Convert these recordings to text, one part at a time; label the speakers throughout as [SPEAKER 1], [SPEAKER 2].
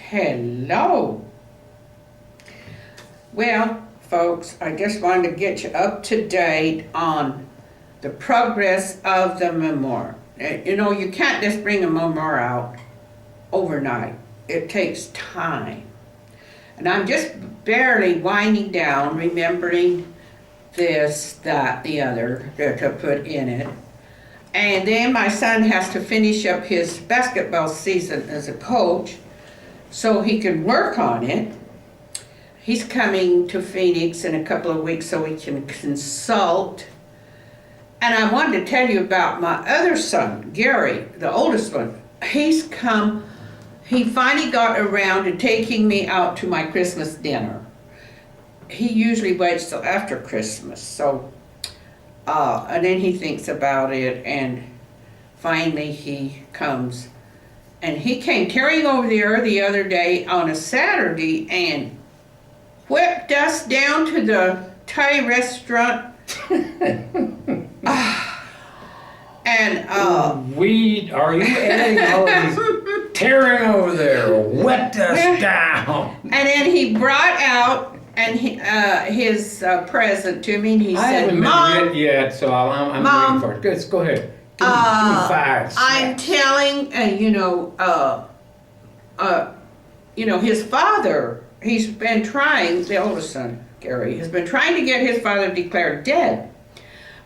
[SPEAKER 1] Hello. Well, folks, I just wanted to get you up to date on the progress of the memoir. You know, you can't just bring a memoir out overnight. It takes time. And I'm just barely winding down, remembering this, that, the other to put in it. And then my son has to finish up his basketball season as a coach so he can work on it. He's coming to Phoenix in a couple of weeks so he can consult. And I wanted to tell you about my other son, Gary, the oldest one. He finally got around to taking me out to my Christmas dinner. He usually waits till after Christmas, so and then he thinks about it, and finally he comes. And he came tearing over there the other day on a Saturday and whipped us down to the Thai restaurant. And
[SPEAKER 2] are you adding all of these tearing over there, whipped us down?
[SPEAKER 1] And then he brought out his present to me, and he said,
[SPEAKER 2] "Mom, I haven't met yet, so I'm waiting for it. Good, go ahead. Give me 5
[SPEAKER 1] I'm telling, his father. He's been trying. The oldest son, Gary, has been trying to get his father declared dead.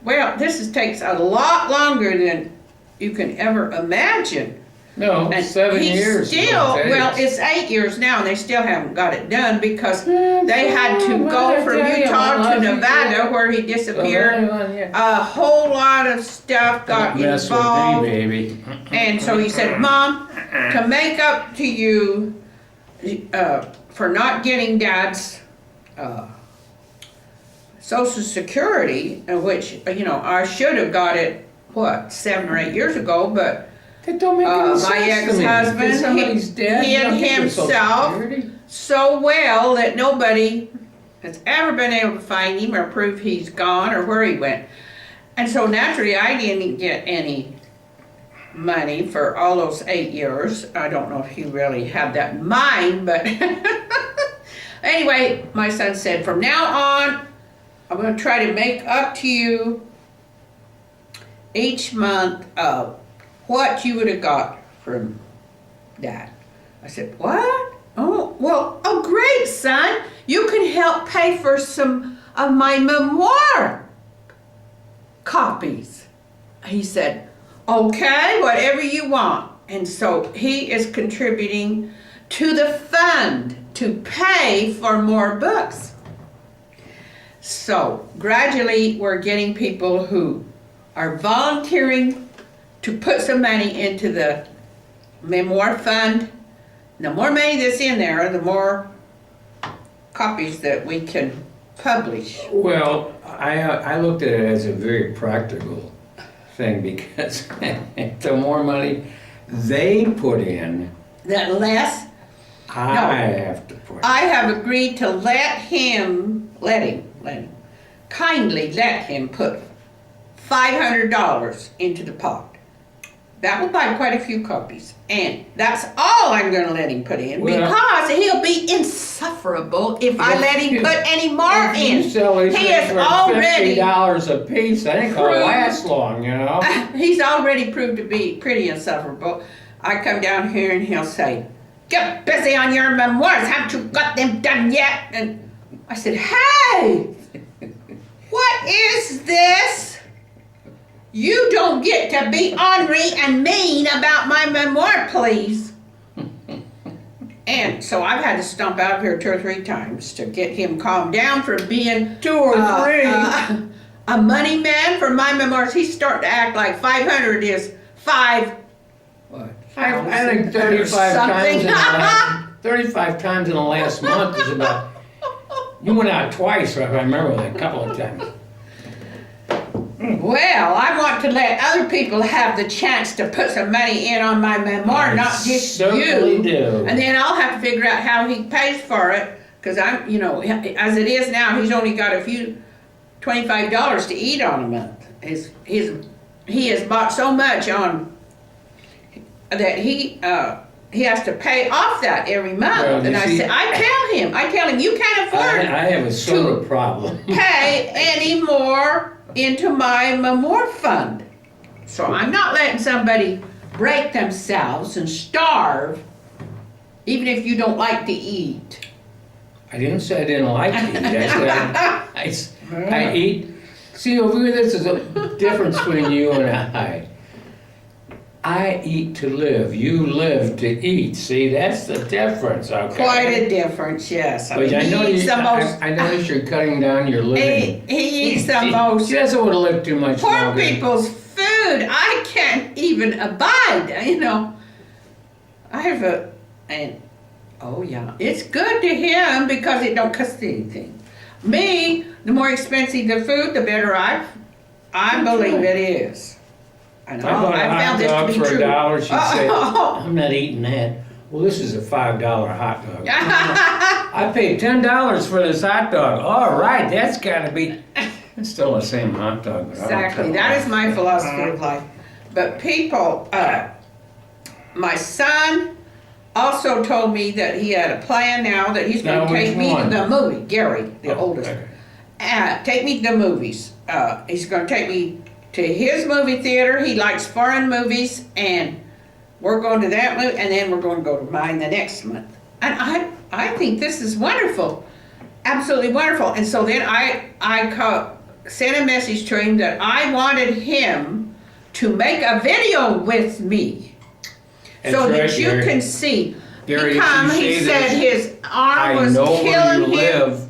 [SPEAKER 1] Well, takes a lot longer than you can ever imagine.
[SPEAKER 2] No,
[SPEAKER 1] and
[SPEAKER 2] 7 years.
[SPEAKER 1] It's 8 years now, and they still haven't got it done because they had to go from Utah to Nevada, where he disappeared. A whole lot of stuff got involved.
[SPEAKER 2] With me, baby.
[SPEAKER 1] And so he said, "Mom, to make up to you for not getting Dad's Social Security, which, I should have got it, 7 or 8 years ago, but
[SPEAKER 2] that don't make any sense
[SPEAKER 1] my ex-husband,
[SPEAKER 2] somebody's dead,
[SPEAKER 1] hid himself so well that nobody has ever been able to find him or prove he's gone or where he went. And so naturally I didn't get any money for all those 8 years. I don't know if he really had that in mind, but anyway, my son said, from now on, I'm going to try to make up to you each month what you would have got from Dad. I said, what? Oh, great, son. You can help pay for some of my memoir copies. He said, okay, whatever you want. And so he is contributing to the fund to pay for more books. So gradually we're getting people who are volunteering to put some money into the memoir fund. The more money that's in there, the more copies that we can publish.
[SPEAKER 2] Well, I looked at it as a very practical thing because the more money they put in,
[SPEAKER 1] I
[SPEAKER 2] have to put in.
[SPEAKER 1] I have agreed to kindly let him put $500 into the pot. That will buy quite a few copies. And that's all I'm going to let him put in, because he'll be insufferable if I let him put any more in.
[SPEAKER 2] If you sell these things for $50 a piece, I think it'll last long,
[SPEAKER 1] He's already proved to be pretty insufferable. I come down here and he'll say, "Get busy on your memoirs. Haven't you got them done yet?" And I said, "Hey, what is this? You don't get to be ornery and mean about my memoir, please." And so I've had to stomp out of here 2 or 3 times to get him calmed down from being
[SPEAKER 2] 2 or 3
[SPEAKER 1] a money man for my memoirs. He's starting to act like 500 is 5.
[SPEAKER 2] What? I think 35 times in the last month is about. You went out twice, if I remember that, a couple of times.
[SPEAKER 1] Well, I want to let other people have the chance to put some money in on my memoir, not just you.
[SPEAKER 2] Do.
[SPEAKER 1] And then I'll have to figure out how he pays for it, because as it is now, he's only got a few $25 to eat on a month. He has bought so much on that he he has to pay off that every month.
[SPEAKER 2] Well,
[SPEAKER 1] and
[SPEAKER 2] you
[SPEAKER 1] I
[SPEAKER 2] see,
[SPEAKER 1] said, I tell him, you can't afford
[SPEAKER 2] I have a soda problem.
[SPEAKER 1] pay any more into my memoir fund. So I'm not letting somebody break themselves and starve, even if you don't like to eat.
[SPEAKER 2] I didn't say I didn't like to eat. I said I eat. See, over here, this is a difference between you and I. I eat to live. You live to eat. See, that's the difference. Okay.
[SPEAKER 1] Quite a difference, yes. I mean,
[SPEAKER 2] But I notice you're cutting down your living.
[SPEAKER 1] he eats the most.
[SPEAKER 2] She doesn't want to live too much
[SPEAKER 1] Poor
[SPEAKER 2] longer.
[SPEAKER 1] people's food, I can't even abide, you know. I have oh yeah, it's good to him because it don't cost anything. Me, the more expensive the food, the better I believe it is. I know,
[SPEAKER 2] I bought a hot dog for
[SPEAKER 1] true.
[SPEAKER 2] $1. She'd say, I'm not eating that. Well, this is a $5 hot dog. I paid $10 for this hot dog. All right, that's got to be. It's still the same hot dog. But
[SPEAKER 1] Exactly, that is my philosophy of life. But people, my son also told me that he had a plan now that he's going to take me to the movie. Gary, the oldest, take me to the movies. He's going to take me to his movie theater. He likes foreign movies, and we're going to that movie, and then we're going to go to mine the next month. And I think this is wonderful, absolutely wonderful. And so then I sent a message to him that I wanted him to make a video with me, so that you can see.
[SPEAKER 2] Gary,
[SPEAKER 1] He said his arm was killing him.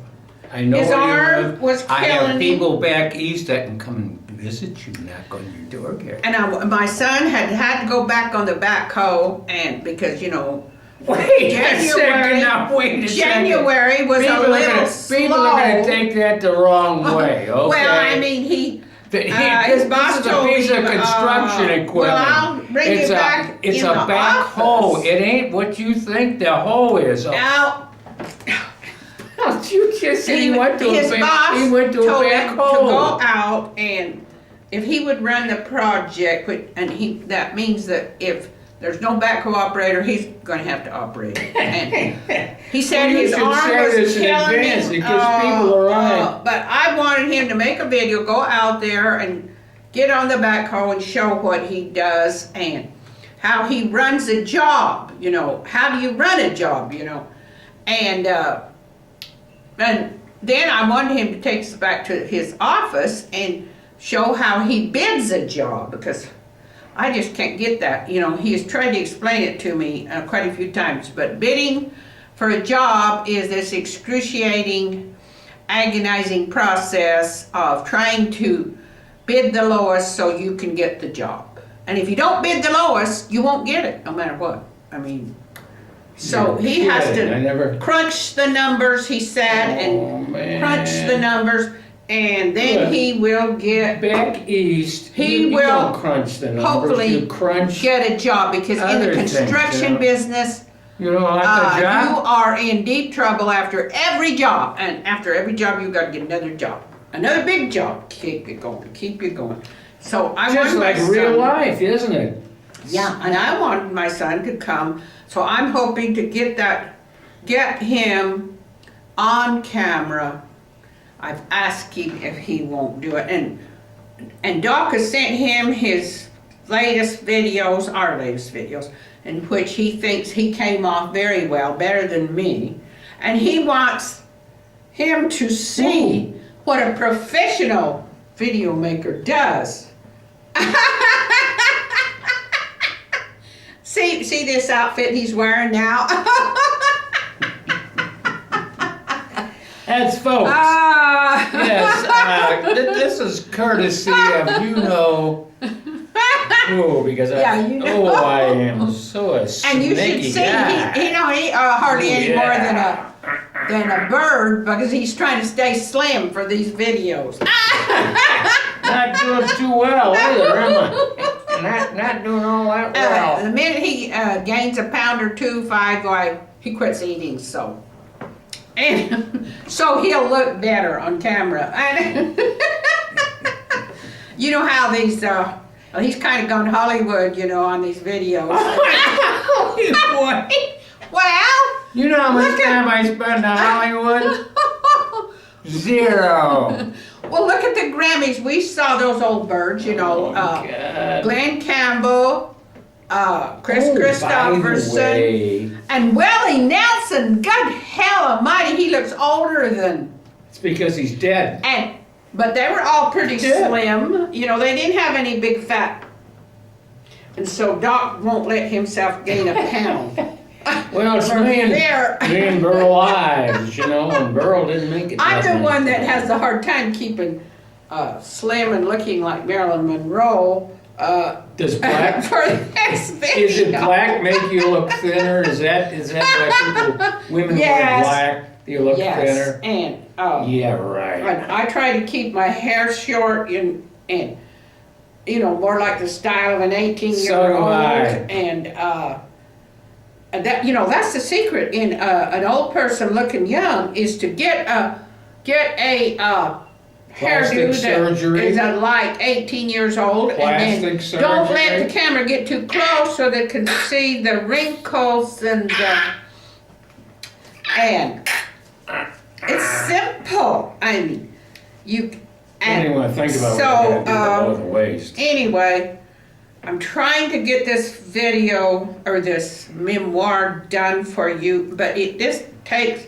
[SPEAKER 2] I know
[SPEAKER 1] His
[SPEAKER 2] where you
[SPEAKER 1] arm
[SPEAKER 2] live.
[SPEAKER 1] was
[SPEAKER 2] I have
[SPEAKER 1] killing him.
[SPEAKER 2] people back east that can come and visit you, knock on your door, Gary.
[SPEAKER 1] And my son had to go back on the backhoe, and because
[SPEAKER 2] Wait a second now, wait a second.
[SPEAKER 1] January was a little slow.
[SPEAKER 2] People are going to take that the wrong way, okay?
[SPEAKER 1] Well, I mean, his boss
[SPEAKER 2] This is a
[SPEAKER 1] told
[SPEAKER 2] piece of
[SPEAKER 1] him,
[SPEAKER 2] construction equipment.
[SPEAKER 1] well, I'll bring
[SPEAKER 2] It's
[SPEAKER 1] it back
[SPEAKER 2] It's
[SPEAKER 1] in
[SPEAKER 2] a
[SPEAKER 1] the
[SPEAKER 2] back hoe.
[SPEAKER 1] office.
[SPEAKER 2] It ain't what you think the hoe is.
[SPEAKER 1] Now,
[SPEAKER 2] You just said he went to
[SPEAKER 1] his
[SPEAKER 2] a
[SPEAKER 1] boss
[SPEAKER 2] he went to a
[SPEAKER 1] told
[SPEAKER 2] back
[SPEAKER 1] him to
[SPEAKER 2] hoe.
[SPEAKER 1] go out, and if he would run the project, that means that if there's no backhoe operator, he's going to have to operate it. And he said
[SPEAKER 2] Well, you
[SPEAKER 1] his
[SPEAKER 2] should
[SPEAKER 1] arm
[SPEAKER 2] say
[SPEAKER 1] was
[SPEAKER 2] this in
[SPEAKER 1] killing
[SPEAKER 2] advance
[SPEAKER 1] him.
[SPEAKER 2] because people are on it.
[SPEAKER 1] But I wanted him to make a video, go out there and get on the backhoe and show what he does and how he runs a job. You know, how do you run a job? You know, and then I wanted him to take us back to his office and show how he bids a job, because I just can't get that. You know, he has tried to explain it to me quite a few times, but bidding for a job is this excruciating, agonizing process of trying to bid the lowest so you can get the job. And if you don't bid the lowest, you won't get it, no matter what. I mean, so he has to crunch the numbers, he said, and crunch the numbers, and then he will get
[SPEAKER 2] back east.
[SPEAKER 1] He
[SPEAKER 2] you
[SPEAKER 1] will
[SPEAKER 2] don't crunch the numbers.
[SPEAKER 1] hopefully
[SPEAKER 2] you crunch
[SPEAKER 1] get a job, because in the
[SPEAKER 2] other things,
[SPEAKER 1] construction
[SPEAKER 2] you know.
[SPEAKER 1] business,
[SPEAKER 2] You don't like the
[SPEAKER 1] you
[SPEAKER 2] job?
[SPEAKER 1] are in deep trouble after every job, and after every job you got to get another job, another big job, keep you going. So I
[SPEAKER 2] Just
[SPEAKER 1] want
[SPEAKER 2] like
[SPEAKER 1] my
[SPEAKER 2] real
[SPEAKER 1] son,
[SPEAKER 2] life, isn't it?
[SPEAKER 1] yeah, and I want my son to come. So I'm hoping to get him on camera. I've asked him if he won't do it, and Doc has sent him his latest videos, our latest videos, in which he thinks he came off very well, better than me, and he wants him to see what a professional video maker does. See this outfit he's wearing now?
[SPEAKER 2] That's folks. Yes, this is courtesy of because I am so a
[SPEAKER 1] And
[SPEAKER 2] sneaky
[SPEAKER 1] you should see,
[SPEAKER 2] guy.
[SPEAKER 1] he hardly any more than a bird, because he's trying to stay slim for these videos.
[SPEAKER 2] Not doing too well either, am I? Not doing all that well.
[SPEAKER 1] The minute he gains a pound or 2, 5, he quits eating. So, and so he'll look better on camera. And you know how these Well, he's kind of gone Hollywood, you know, on these videos.
[SPEAKER 2] What?
[SPEAKER 1] Well,
[SPEAKER 2] You know how much time I spent in Hollywood? Zero.
[SPEAKER 1] well, look at the Grammys. We saw those old birds, you know.
[SPEAKER 2] God.
[SPEAKER 1] Glenn Campbell, Chris
[SPEAKER 2] Oh, by the
[SPEAKER 1] Christopherson,
[SPEAKER 2] way,
[SPEAKER 1] and Willie Nelson. God hell almighty, he looks older than.
[SPEAKER 2] it's because he's dead.
[SPEAKER 1] But they were all pretty
[SPEAKER 2] Yeah.
[SPEAKER 1] slim. You know, they didn't have any big fat. And so Doc won't let himself gain a pound.
[SPEAKER 2] Well, it's
[SPEAKER 1] From
[SPEAKER 2] me
[SPEAKER 1] there.
[SPEAKER 2] and Burl Ives, you know, and Burl didn't make it.
[SPEAKER 1] I'm
[SPEAKER 2] that
[SPEAKER 1] the
[SPEAKER 2] many
[SPEAKER 1] one that
[SPEAKER 2] times.
[SPEAKER 1] has the hard time keeping slim and looking like Marilyn Monroe
[SPEAKER 2] Does black,
[SPEAKER 1] for the next video.
[SPEAKER 2] is it black make you look thinner? Is that why women
[SPEAKER 1] Yes.
[SPEAKER 2] wear black, you look
[SPEAKER 1] Yes,
[SPEAKER 2] thinner?
[SPEAKER 1] and
[SPEAKER 2] Yeah, right.
[SPEAKER 1] and I try to keep my hair short and you know, more like the style of an 18-year-old.
[SPEAKER 2] So do I.
[SPEAKER 1] And that, you know, that's the secret in an old person looking young is to get a
[SPEAKER 2] Plastic
[SPEAKER 1] hairdo
[SPEAKER 2] surgery.
[SPEAKER 1] that is like 18 years old, and then
[SPEAKER 2] Plastic
[SPEAKER 1] don't let
[SPEAKER 2] surgery.
[SPEAKER 1] the camera get too close so they can see the wrinkles and it's simple. I mean, you.
[SPEAKER 2] I didn't even want to think about
[SPEAKER 1] So,
[SPEAKER 2] what you gotta do below the waist.
[SPEAKER 1] Anyway, I'm trying to get this video or this memoir done for you, but this takes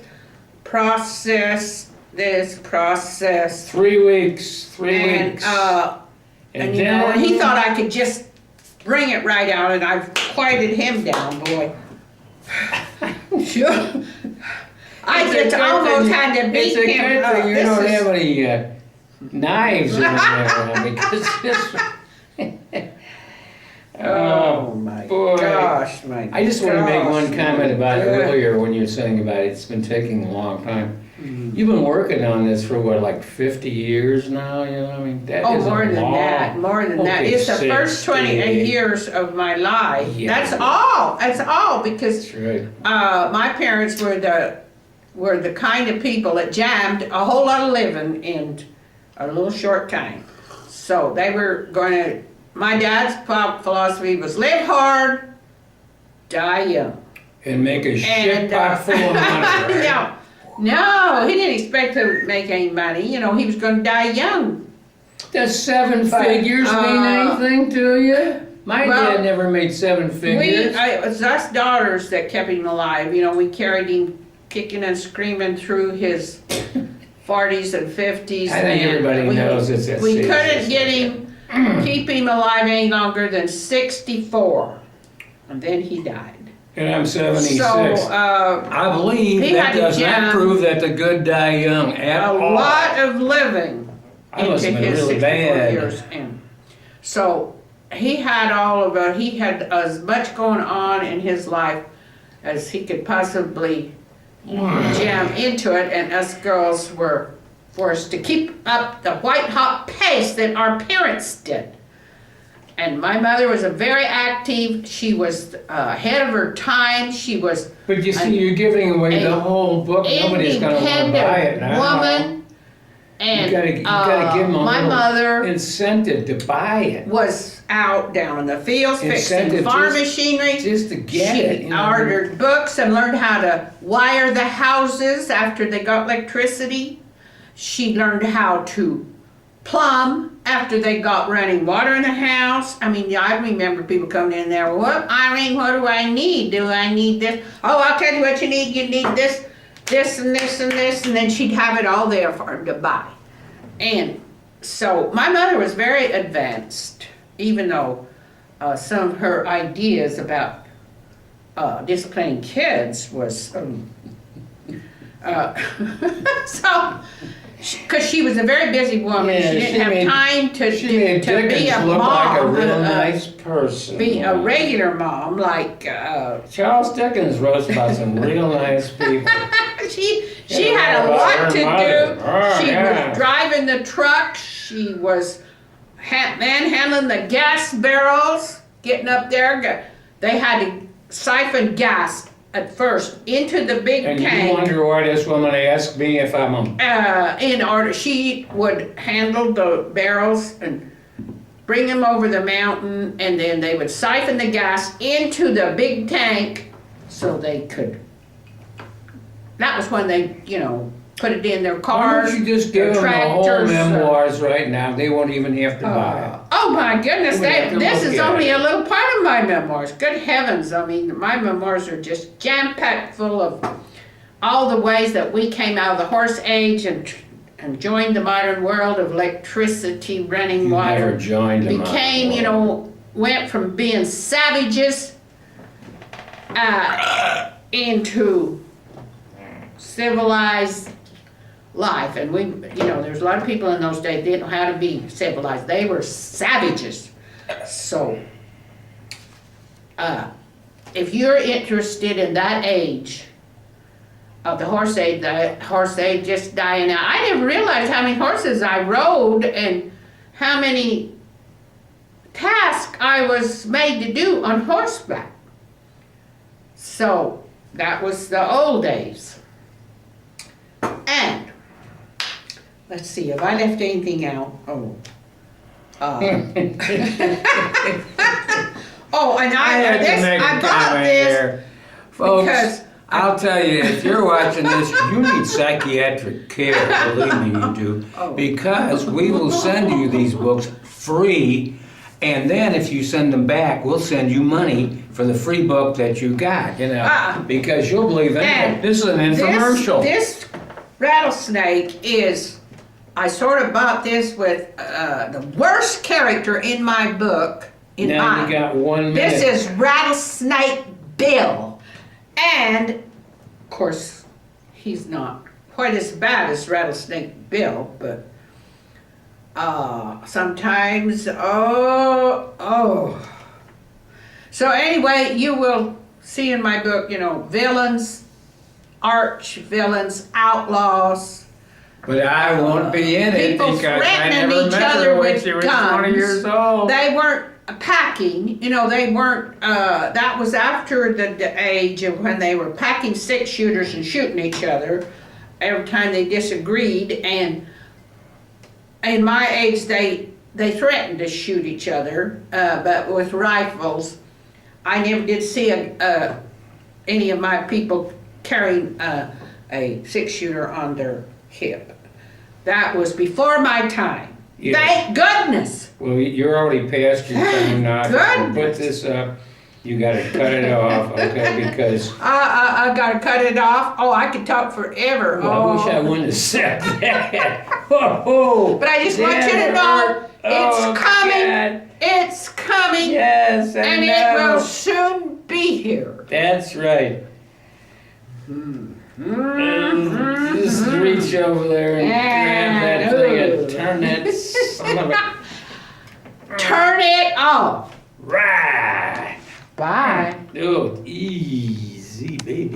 [SPEAKER 1] process.
[SPEAKER 2] 3 weeks, 3
[SPEAKER 1] And
[SPEAKER 2] weeks.
[SPEAKER 1] and you know, and he thought I could just bring it right out, and I've quieted him down, boy. Sure. I
[SPEAKER 2] It's a
[SPEAKER 1] just
[SPEAKER 2] good
[SPEAKER 1] almost
[SPEAKER 2] thing-
[SPEAKER 1] had to beat
[SPEAKER 2] It's a
[SPEAKER 1] him.
[SPEAKER 2] good thing you
[SPEAKER 1] This
[SPEAKER 2] don't
[SPEAKER 1] is-
[SPEAKER 2] have any knives in there because this.
[SPEAKER 1] Oh my
[SPEAKER 2] boy.
[SPEAKER 1] gosh, my
[SPEAKER 2] I just want to make one
[SPEAKER 1] gosh.
[SPEAKER 2] comment about it
[SPEAKER 1] Yeah.
[SPEAKER 2] earlier when you were saying about it. It's been taking a long time.
[SPEAKER 1] Mm-hmm.
[SPEAKER 2] You've been working on this for what, like 50 years now? You know, I mean, that
[SPEAKER 1] Oh,
[SPEAKER 2] is a
[SPEAKER 1] more than
[SPEAKER 2] long-
[SPEAKER 1] that, more than that.
[SPEAKER 2] Okay,
[SPEAKER 1] It's the first
[SPEAKER 2] 60.
[SPEAKER 1] 28 years of my life.
[SPEAKER 2] Yeah.
[SPEAKER 1] That's all, because
[SPEAKER 2] That's right.
[SPEAKER 1] my parents were the kind of people that jammed a whole lot of living in a little short time. So they were my dad's philosophy was live hard, die young.
[SPEAKER 2] And make a shit
[SPEAKER 1] And,
[SPEAKER 2] pot full of money, right?
[SPEAKER 1] No, he didn't expect to make any money. You know, he was going to die young.
[SPEAKER 2] Does seven
[SPEAKER 1] But,
[SPEAKER 2] figures mean anything to you? My
[SPEAKER 1] well,
[SPEAKER 2] dad never made seven figures.
[SPEAKER 1] It was us daughters that kept him alive. You know, we carried him kicking and screaming through his 40s and 50s.
[SPEAKER 2] I think everybody knows it's that
[SPEAKER 1] We
[SPEAKER 2] serious.
[SPEAKER 1] couldn't get him, keep him alive any longer than 64. And then he died.
[SPEAKER 2] And I'm 76.
[SPEAKER 1] So,
[SPEAKER 2] I believe
[SPEAKER 1] he
[SPEAKER 2] that
[SPEAKER 1] had to
[SPEAKER 2] does not
[SPEAKER 1] jam
[SPEAKER 2] prove that the good die young at
[SPEAKER 1] a
[SPEAKER 2] all.
[SPEAKER 1] lot of living
[SPEAKER 2] I must
[SPEAKER 1] into
[SPEAKER 2] have been
[SPEAKER 1] his
[SPEAKER 2] really
[SPEAKER 1] 64
[SPEAKER 2] bad.
[SPEAKER 1] years. And so he had he had as much going on in his life as he could possibly jam into it, and us girls were forced to keep up the white hot pace that our parents did. And my mother was a very active, she was ahead of her time, she was
[SPEAKER 2] But you see, you're giving away the
[SPEAKER 1] an
[SPEAKER 2] whole book. Nobody's going to want to buy it
[SPEAKER 1] independent
[SPEAKER 2] now.
[SPEAKER 1] woman. And
[SPEAKER 2] you gotta give them a
[SPEAKER 1] my
[SPEAKER 2] little
[SPEAKER 1] mother
[SPEAKER 2] incentive to buy it.
[SPEAKER 1] was out down in the fields fixing
[SPEAKER 2] Incentive
[SPEAKER 1] farm
[SPEAKER 2] just-
[SPEAKER 1] machinery.
[SPEAKER 2] Just to get
[SPEAKER 1] She
[SPEAKER 2] it. you know.
[SPEAKER 1] ordered books and learned how to wire the houses after they got electricity. She learned how to plumb after they got running water in the house. I mean, I remember people coming in there, what, Irene, what do I need? Do I need this? Oh, I'll tell you what you need. You need this, this, and this, and this. And then she'd have it all there for him to buy. And so my mother was very advanced, even though some of her ideas about disciplining kids was so, because she was a very busy woman,
[SPEAKER 2] Yeah,
[SPEAKER 1] she didn't have time to
[SPEAKER 2] She made
[SPEAKER 1] be a
[SPEAKER 2] Dickens
[SPEAKER 1] mom,
[SPEAKER 2] look like a real nice person.
[SPEAKER 1] be a regular mom, like
[SPEAKER 2] Charles Dickens wrote about some real nice people.
[SPEAKER 1] she
[SPEAKER 2] Yeah,
[SPEAKER 1] had a
[SPEAKER 2] about
[SPEAKER 1] lot
[SPEAKER 2] her
[SPEAKER 1] to
[SPEAKER 2] mother.
[SPEAKER 1] do.
[SPEAKER 2] Oh,
[SPEAKER 1] She
[SPEAKER 2] yeah.
[SPEAKER 1] was driving the truck. She was manhandling the gas barrels, getting up there. They had to siphon gas at first into the big
[SPEAKER 2] And you
[SPEAKER 1] tank.
[SPEAKER 2] wonder why this woman asked me if I'm a...
[SPEAKER 1] In order, she would handle the barrels and bring them over the mountain, and then they would siphon the gas into the big tank so they could. That was when they, put it in their
[SPEAKER 2] Why
[SPEAKER 1] cars.
[SPEAKER 2] don't you just give them the whole
[SPEAKER 1] tractors,
[SPEAKER 2] memoirs right now? They won't even have to buy it.
[SPEAKER 1] Oh my goodness,
[SPEAKER 2] They would have to
[SPEAKER 1] this
[SPEAKER 2] look
[SPEAKER 1] is
[SPEAKER 2] at
[SPEAKER 1] only
[SPEAKER 2] it.
[SPEAKER 1] a little part of my memoirs. Good heavens, I mean, my memoirs are just jam-packed full of all the ways that we came out of the horse age and joined the modern world of electricity, running
[SPEAKER 2] You
[SPEAKER 1] water.
[SPEAKER 2] never joined them.
[SPEAKER 1] Became, went from being savages into civilized life. And there's a lot of people in those days didn't know how to be civilized. They were savages. So, if you're interested in that age of the horse age just dying out. I didn't realize how many horses I rode and how many tasks I was made to do on horseback. So, that was the old days. And, let's see, have I left anything out? Oh, and I got this
[SPEAKER 2] Folks,
[SPEAKER 1] because
[SPEAKER 2] I'll tell you, if you're watching this, you need psychiatric care, believe me you do, because we will send you these books free, and then if you send them back, we'll send you money for the free book that you got, because you'll believe it. This is an infomercial.
[SPEAKER 1] This rattlesnake is, I sort of bought this with the worst character in my book.
[SPEAKER 2] Now you got 1 minute.
[SPEAKER 1] This is Rattlesnake Bill. And, of course, he's not quite as bad as Rattlesnake Bill, but sometimes, So anyway, you will see in my book, villains, arch villains, outlaws.
[SPEAKER 2] But I won't be in it
[SPEAKER 1] People
[SPEAKER 2] because I
[SPEAKER 1] threatening
[SPEAKER 2] never
[SPEAKER 1] each
[SPEAKER 2] met
[SPEAKER 1] other
[SPEAKER 2] her when
[SPEAKER 1] with
[SPEAKER 2] she was
[SPEAKER 1] guns.
[SPEAKER 2] 20 years old.
[SPEAKER 1] They weren't packing, they weren't, that was after the age of when they were packing 6-shooters and shooting each other every time they disagreed. And in my age, they threatened to shoot each other, but with rifles. I never did see any of my people carrying a 6-shooter on their hip. That was before my time.
[SPEAKER 2] Yeah.
[SPEAKER 1] Thank goodness.
[SPEAKER 2] Well, you're already past your time now. If I can put
[SPEAKER 1] Goodness.
[SPEAKER 2] this up, you gotta cut it off, okay, because...
[SPEAKER 1] I gotta cut it off. Oh, I could talk forever.
[SPEAKER 2] Well, I wish I wouldn't have said that. Oh,
[SPEAKER 1] But I just want you to know, it's coming.
[SPEAKER 2] God.
[SPEAKER 1] It's coming.
[SPEAKER 2] Yes, I
[SPEAKER 1] And
[SPEAKER 2] know.
[SPEAKER 1] it will soon be here.
[SPEAKER 2] That's right. Just reach over there and grab that thing and turn that son of a...
[SPEAKER 1] Turn it off.
[SPEAKER 2] Right.
[SPEAKER 1] Bye.
[SPEAKER 2] Oh, easy, baby.